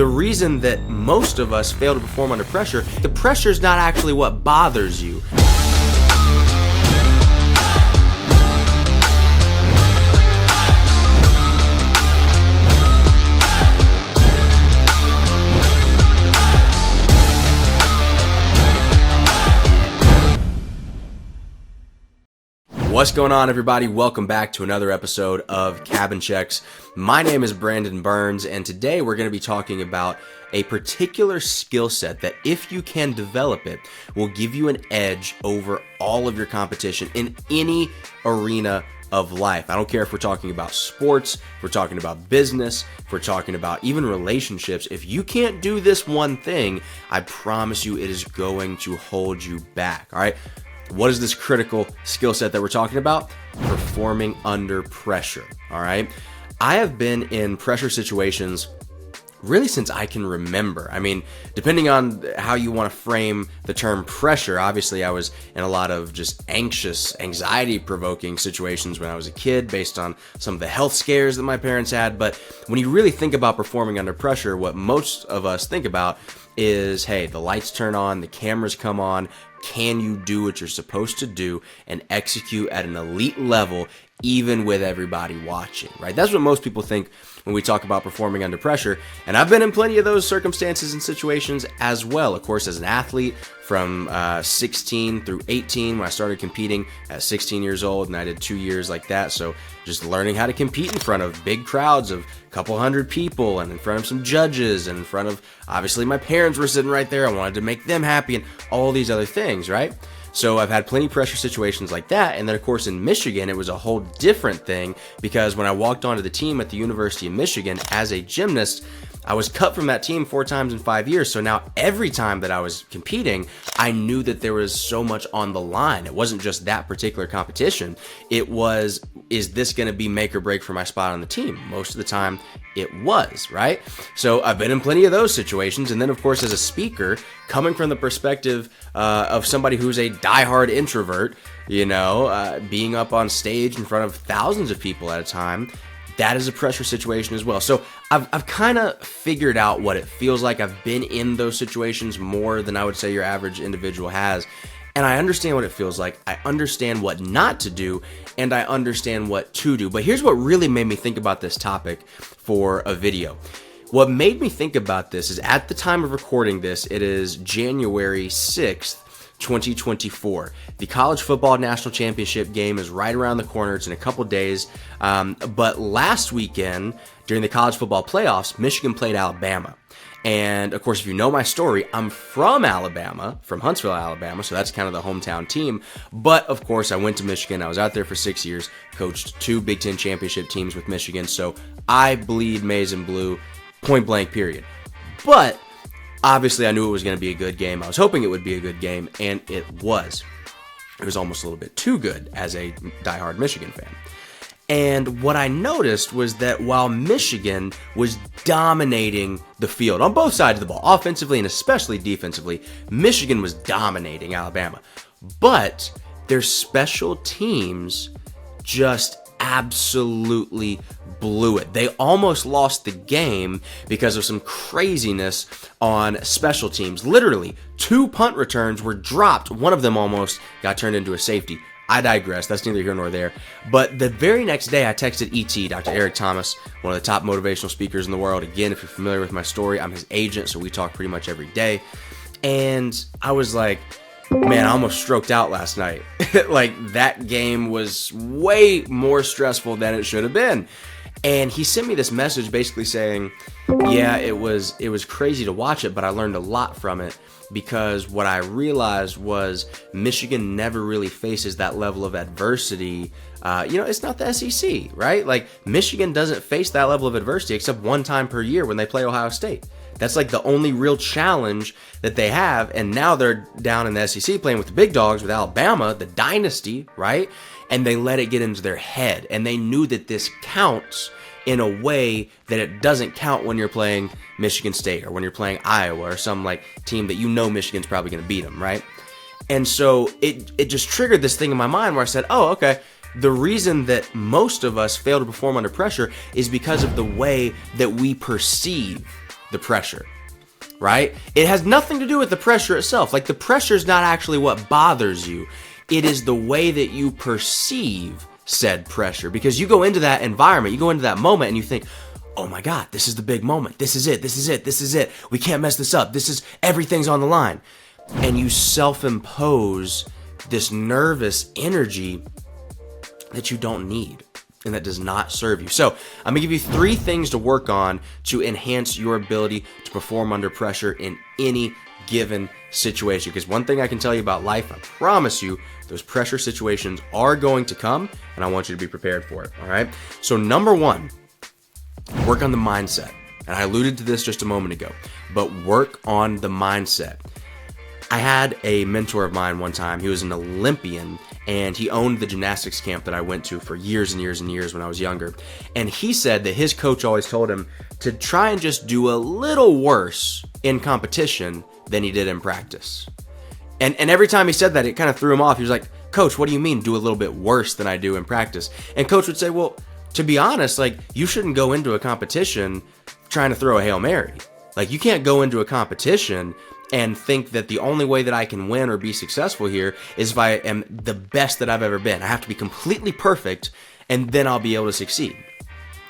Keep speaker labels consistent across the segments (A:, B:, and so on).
A: the reason that most of us fail to perform under pressure, the pressure is not actually what bothers you. What's going on, everybody? Welcome back to another episode of Cabin Checks. My name is Brandon Burns, and today we're going to be talking about a particular skill set that, if you can develop it, will give you an edge over all of your competition in any arena of life. I don't care if we're talking about sports, if we're talking about business, if we're talking about even relationships. If you can't do this one thing, I promise you it is going to hold you back, all right? What is this critical skill set that we're talking about? Performing under pressure, all right? I have been in pressure situations really since I can remember. I mean, depending on how you want to frame the term pressure, obviously I was in a lot of just anxious, anxiety-provoking situations when I was a kid based on some of the health scares that my parents had. But when you really think about performing under pressure, what most of us think about is, hey, the lights turn on, the cameras come on. Can you do what you're supposed to do and execute at an elite level, even with everybody watching, right? That's what most people think when we talk about performing under pressure. And I've been in plenty of those circumstances and situations as well. Of course, as an athlete from 16 through 18, when I started competing at 16 years old, and I did 2 years like that. So just learning how to compete in front of big crowds of a couple hundred people and in front of some judges and in front of, obviously, my parents were sitting right there. I wanted to make them happy and all these other things, right? So I've had plenty of pressure situations like that. And then, of course, in Michigan, it was a whole different thing, because when I walked onto the team at the University of Michigan as a gymnast, I was cut from that team 4 times in 5 years. So now every time that I was competing, I knew that there was so much on the line. It wasn't just that particular competition. It was, is this going to be make or break for my spot on the team? Most of the time it was, right? So I've been in plenty of those situations. And then, of course, as a speaker, coming from the perspective of somebody who's a diehard introvert, being up on stage in front of thousands of people at a time, that is a pressure situation as well. So I've kind of figured out what it feels like. I've been in those situations more than I would say your average individual has. And I understand what it feels like. I understand what not to do, and I understand what to do. But here's what really made me think about this topic for a video. What made me think about this is, at the time of recording this, it is January 6th, 2024. The college football national championship game is right around the corner. It's in a couple days. But last weekend, during the college football playoffs, Michigan played Alabama. And of course, if you know my story, I'm from Alabama, from Huntsville, Alabama. So that's kind of the hometown team. But of course, I went to Michigan. I was out there for 6 years, coached 2 Big Ten championship teams with Michigan. So I bleed maize and blue, point blank, period. But obviously, I knew it was going to be a good game. I was hoping it would be a good game, and it was. It was almost a little bit too good as a diehard Michigan fan. And what I noticed was that while Michigan was dominating the field on both sides of the ball, offensively and especially defensively, Michigan was dominating Alabama. But their special teams just absolutely blew it. They almost lost the game because of some craziness on special teams. Literally, 2 punt returns were dropped. One of them almost got turned into a safety. I digress. That's neither here nor there. But the very next day, I texted ET, Dr. Eric Thomas, one of the top motivational speakers in the world. Again, if you're familiar with my story, I'm his agent, so we talk pretty much every day. And I was like, man, I almost stroked out last night. Like, that game was way more stressful than it should have been. And he sent me this message basically saying, yeah, it was crazy to watch it, but I learned a lot from it, because what I realized was Michigan never really faces that level of adversity. It's not the SEC, right? Like, Michigan doesn't face that level of adversity except one time per year when they play Ohio State. That's like the only real challenge that they have. And now they're down in the SEC playing with the big dogs, with Alabama, the dynasty, right? And they let it get into their head. And they knew that this counts in a way that it doesn't count when you're playing Michigan State or when you're playing Iowa or some like team that Michigan's probably going to beat them, right? And so it just triggered this thing in my mind where I said, oh, okay, the reason that most of us fail to perform under pressure is because of the way that we perceive the pressure, right? It has nothing to do with the pressure itself. Like, the pressure is not actually what bothers you. It is the way that you perceive said pressure, because you go into that environment, you go into that moment and you think, oh my God, this is the big moment. This is it. This is it. This is it. We can't mess this up. Everything's on the line. And you self-impose this nervous energy that you don't need and that does not serve you. So I'm gonna give you 3 things to work on to enhance your ability to perform under pressure in any given situation. Because one thing I can tell you about life, I promise you, those pressure situations are going to come, and I want you to be prepared for it, all right? So number 1, work on the mindset. And I alluded to this just a moment ago, but work on the mindset. I had a mentor of mine one time. He was an Olympian, and he owned the gymnastics camp that I went to for years and years and years when I was younger. And he said that his coach always told him to try and just do a little worse in competition than he did in practice. And every time he said that, it kind of threw him off. He was like, Coach, what do you mean do a little bit worse than I do in practice? And Coach would say, well, to be honest, like, you shouldn't go into a competition trying to throw a Hail Mary. Like, you can't go into a competition and think that the only way that I can win or be successful here is if I am the best that I've ever been. I have to be completely perfect, and then I'll be able to succeed.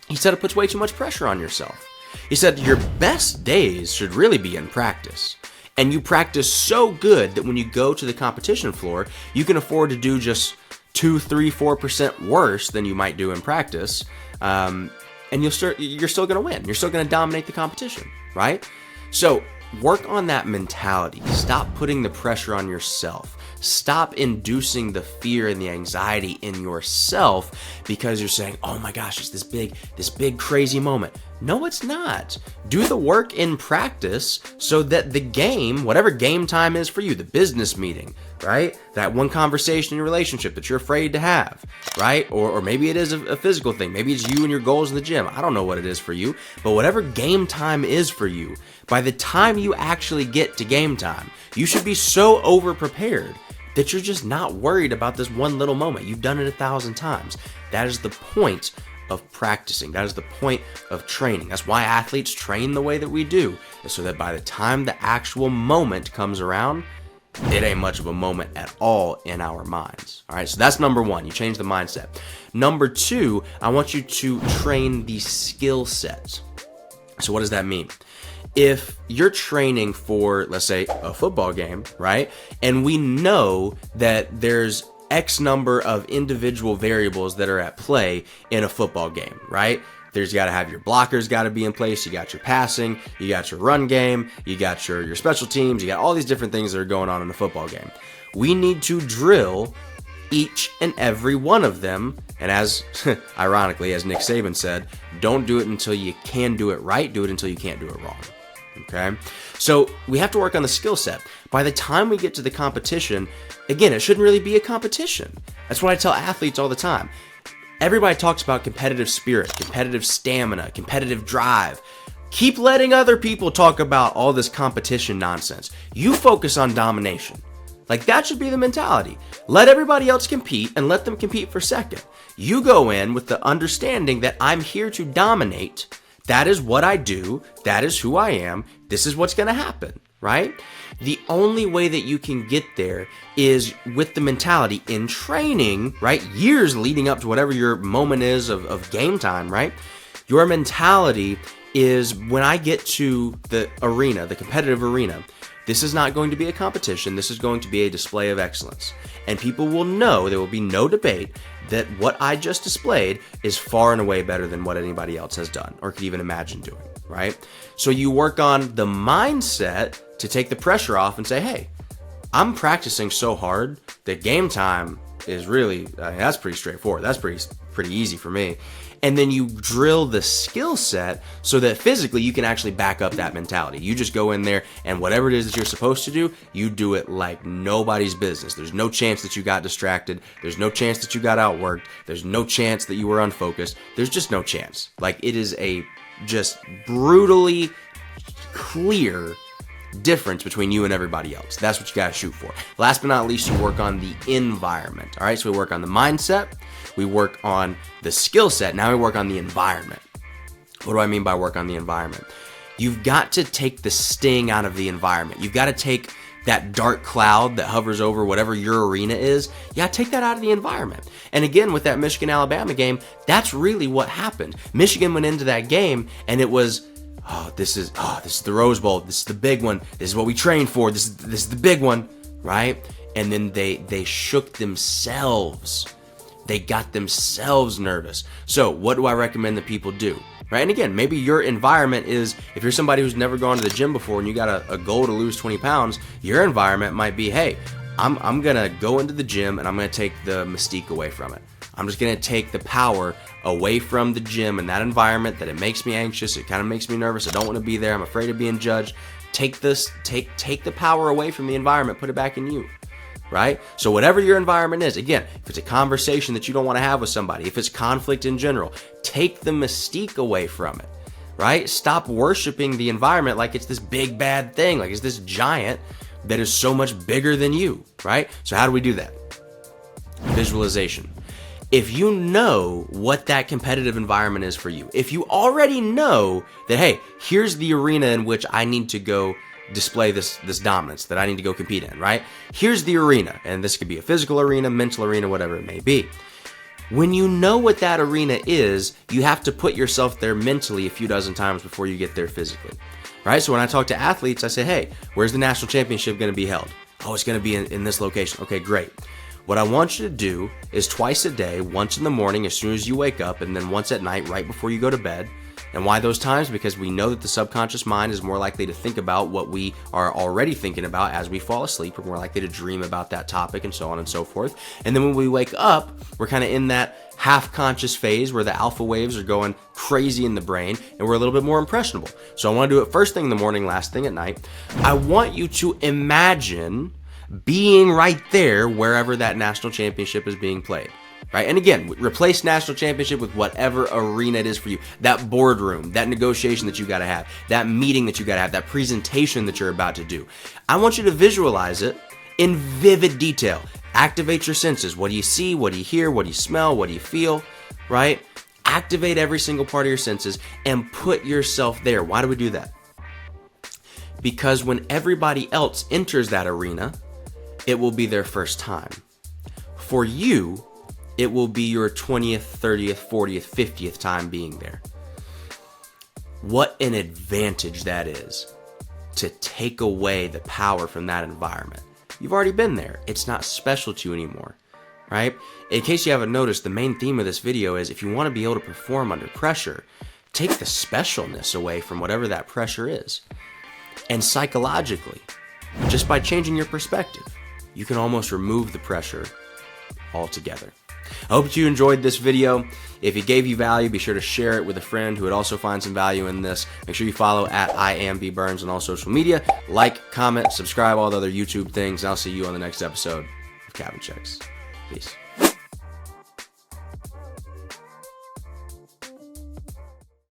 A: He said it puts way too much pressure on yourself. He said your best days should really be in practice. And you practice so good that when you go to the competition floor, you can afford to do just 2, 3, 4% worse than you might do in practice. And you're still going to win. You're still going to dominate the competition, right? So work on that mentality. Stop putting the pressure on yourself. Stop inducing the fear and the anxiety in yourself because you're saying, oh my gosh, it's this big crazy moment. No, it's not. Do the work in practice so that the game, whatever game time is for you, the business meeting, right? That one conversation in your relationship that you're afraid to have, right? Or maybe it is a physical thing. Maybe it's you and your goals in the gym. I don't know what it is for you, but whatever game time is for you, by the time you actually get to game time, you should be so over-prepared that you're just not worried about this one little moment. You've done it 1,000 times. That is the point of practicing. That is the point of training. That's why athletes train the way that we do, is so that by the time the actual moment comes around, it ain't much of a moment at all in our minds. All right, so that's number 1. You change the mindset. Number 2, I want you to train the skill sets. So what does that mean? If you're training for, let's say, a football game, right? And we know that there's X number of individual variables that are at play in a football game, right? There's got to have your blockers got to be in place. You got your passing, you got your run game, you got your special teams, you got all these different things that are going on in a football game. We need to drill each and every one of them. And as, ironically, as Nick Saban said, don't do it until you can do it right. Do it until you can't do it wrong. Okay? So we have to work on the skill set. By the time we get to the competition, again, it shouldn't really be a competition. That's what I tell athletes all the time. Everybody talks about competitive spirit, competitive stamina, competitive drive. Keep letting other people talk about all this competition nonsense. You focus on domination. Like, that should be the mentality. Let everybody else compete and let them compete for second. You go in with the understanding that I'm here to dominate. That is what I do. That is who I am. This is what's going to happen, right? The only way that you can get there is with the mentality in training, right? Years leading up to whatever your moment is of game time, right? Your mentality is, when I get to the arena, the competitive arena, this is not going to be a competition. This is going to be a display of excellence. And people will know, there will be no debate, that what I just displayed is far and away better than what anybody else has done or could even imagine doing, right? So you work on the mindset to take the pressure off and say, hey, I'm practicing so hard that game time is really, that's pretty straightforward. That's pretty easy for me. And then you drill the skill set so that physically you can actually back up that mentality. You just go in there and whatever it is that you're supposed to do, you do it like nobody's business. There's no chance that you got distracted. There's no chance that you got outworked. There's no chance that you were unfocused. There's just no chance. Like, it is a just brutally clear difference between you and everybody else. That's what you got to shoot for. Last but not least, you work on the environment. All right, so we work on the mindset. We work on the skill set. Now we work on the environment. What do I mean by work on the environment? You've got to take the sting out of the environment. You've got to take that dark cloud that hovers over whatever your arena is. You got to take that out of the environment. And again, with that Michigan-Alabama game, that's really what happened. Michigan went into that game and it was, this is the Rose Bowl. This is the big one. This is what we trained for. This is the big one, right? And then they shook themselves. They got themselves nervous. So what do I recommend that people do? Right? And again, maybe your environment is, if you're somebody who's never gone to the gym before and you got a goal to lose 20 pounds, your environment might be, hey, I'm going to go into the gym and I'm going to take the mystique away from it. I'm just going to take the power away from the gym and that environment that it makes me anxious. It kind of makes me nervous. I don't want to be there. I'm afraid of being judged. Take the power away from the environment, put it back in you. Right? So whatever your environment is, again, if it's a conversation that you don't want to have with somebody, if it's conflict in general, take the mystique away from it, right? Stop worshiping the environment like it's this big bad thing, like it's this giant that is so much bigger than you, right? So how do we do that? Visualization. If you know what that competitive environment is for you, if you already know that, hey, here's the arena in which I need to go display this dominance, that I need to go compete in, right? Here's the arena, and this could be a physical arena, mental arena, whatever it may be. When you know what that arena is, you have to put yourself there mentally a few dozen times before you get there physically, right? So when I talk to athletes, I say, hey, where's the national championship going to be held? Oh, it's going to be in this location. Okay, great. What I want you to do is twice a day, once in the morning as soon as you wake up, and then once at night right before you go to bed. And why those times? Because we know that the subconscious mind is more likely to think about what we are already thinking about as we fall asleep. We're more likely to dream about that topic and so on and so forth. And then when we wake up, we're kind of in that half-conscious phase where the alpha waves are going crazy in the brain and we're a little bit more impressionable. So I want to do it first thing in the morning, last thing at night. I want you to imagine being right there wherever that national championship is being played. Right? And again, replace national championship with whatever arena it is for you. That boardroom, that negotiation that you got to have, that meeting that you got to have, that presentation that you're about to do. I want you to visualize it in vivid detail. Activate your senses. What do you see? What do you hear? What do you smell? What do you feel? Right? Activate every single part of your senses and put yourself there. Why do we do that? Because when everybody else enters that arena, it will be their first time. For you, it will be your 20th, 30th, 40th, 50th time being there. What an advantage that is to take away the power from that environment. You've already been there. It's not special to you anymore, right? In case you haven't noticed, the main theme of this video is if you want to be able to perform under pressure, take the specialness away from whatever that pressure is. And psychologically, just by changing your perspective, you can almost remove the pressure altogether. I hope you enjoyed this video. If it gave you value, be sure to share it with a friend who would also find some value in this. Make sure you follow at IamBBurns on all social media. Like, comment, subscribe, all the other YouTube things. And I'll see you on the next episode of Cabin Checks. Peace.